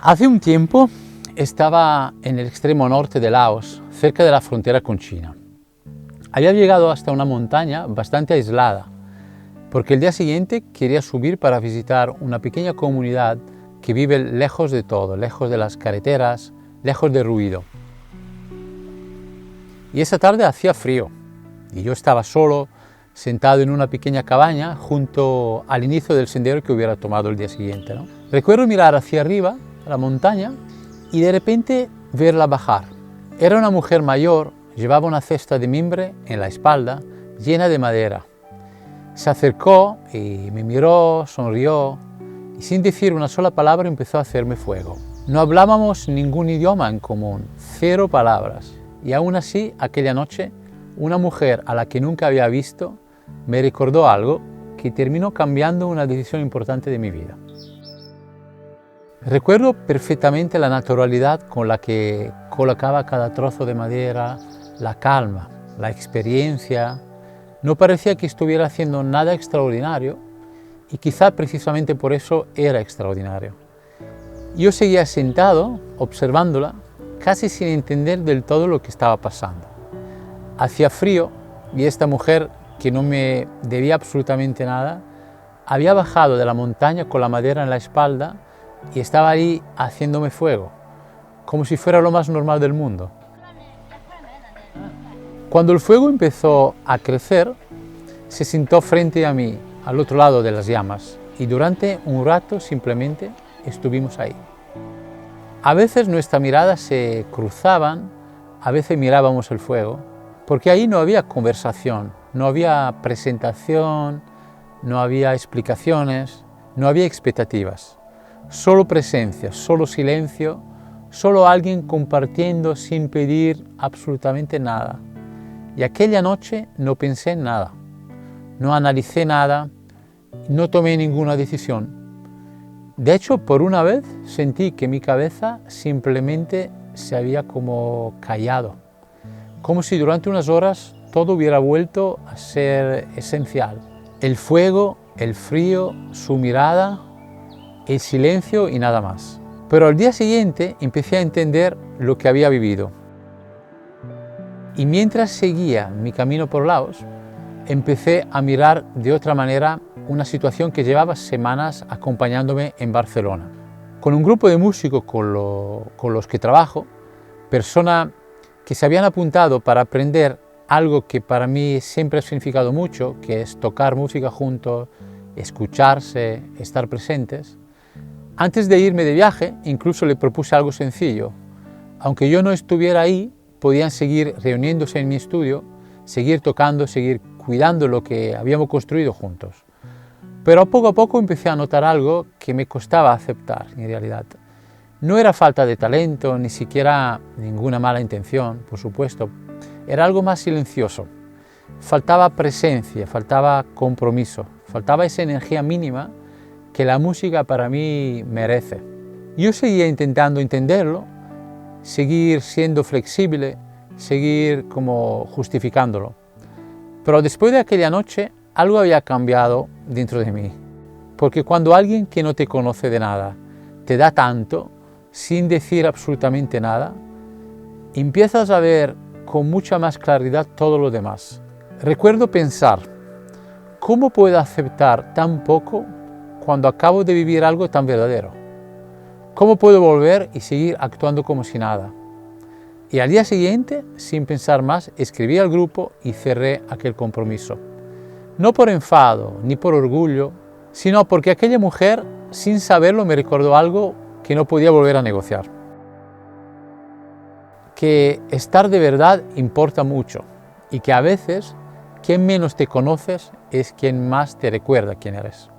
Hace un tiempo estaba en el extremo norte de Laos, cerca de la frontera con China. Había llegado hasta una montaña bastante aislada, porque el día siguiente quería subir para visitar una pequeña comunidad que vive lejos de todo, lejos de las carreteras, lejos de ruido. Y esa tarde hacía frío, y yo estaba solo, sentado en una pequeña cabaña junto al inicio del sendero que hubiera tomado el día siguiente, ¿no? Recuerdo mirar hacia arriba, a la montaña, y de repente verla bajar. Era una mujer mayor, llevaba una cesta de mimbre en la espalda, llena de madera. Se acercó y me miró, sonrió, y sin decir una sola palabra empezó a hacerme fuego. No hablábamos ningún idioma en común, 0 palabras, y aún así, aquella noche, una mujer a la que nunca había visto me recordó algo que terminó cambiando una decisión importante de mi vida. Recuerdo perfectamente la naturalidad con la que colocaba cada trozo de madera, la calma, la experiencia. No parecía que estuviera haciendo nada extraordinario y quizá precisamente por eso era extraordinario. Yo seguía sentado, observándola, casi sin entender del todo lo que estaba pasando. Hacía frío y esta mujer, que no me debía absolutamente nada, había bajado de la montaña con la madera en la espalda y estaba ahí haciéndome fuego, como si fuera lo más normal del mundo. Cuando el fuego empezó a crecer, se sentó frente a mí, al otro lado de las llamas, y durante un rato simplemente estuvimos ahí. A veces nuestras miradas se cruzaban, a veces mirábamos el fuego, porque ahí no había conversación, no había presentación, no había explicaciones, no había expectativas. Solo presencia, solo silencio, solo alguien compartiendo sin pedir absolutamente nada. Y aquella noche no pensé en nada, no analicé nada, no tomé ninguna decisión. De hecho, por una vez sentí que mi cabeza simplemente se había como callado, como si durante unas horas todo hubiera vuelto a ser esencial. El fuego, el frío, su mirada, el silencio y nada más. Pero al día siguiente empecé a entender lo que había vivido. Y mientras seguía mi camino por Laos, empecé a mirar de otra manera una situación que llevaba semanas acompañándome en Barcelona. Con un grupo de músicos con los que trabajo, personas que se habían apuntado para aprender algo que para mí siempre ha significado mucho, que es tocar música juntos, escucharse, estar presentes. Antes de irme de viaje, incluso le propuse algo sencillo. Aunque yo no estuviera ahí, podían seguir reuniéndose en mi estudio, seguir tocando, seguir cuidando lo que habíamos construido juntos. Pero poco a poco empecé a notar algo que me costaba aceptar, en realidad. No era falta de talento, ni siquiera ninguna mala intención, por supuesto. Era algo más silencioso. Faltaba presencia, faltaba compromiso, faltaba esa energía mínima que la música para mí merece. Yo seguía intentando entenderlo, seguir siendo flexible, seguir como justificándolo. Pero después de aquella noche, algo había cambiado dentro de mí. Porque cuando alguien que no te conoce de nada te da tanto, sin decir absolutamente nada, empiezas a ver con mucha más claridad todo lo demás. Recuerdo pensar, ¿cómo puedo aceptar tan poco cuando acabo de vivir algo tan verdadero? ¿Cómo puedo volver y seguir actuando como si nada? Y al día siguiente, sin pensar más, escribí al grupo y cerré aquel compromiso. No por enfado ni por orgullo, sino porque aquella mujer, sin saberlo, me recordó algo que no podía volver a negociar. Que estar de verdad importa mucho y que a veces quien menos te conoces es quien más te recuerda quién eres.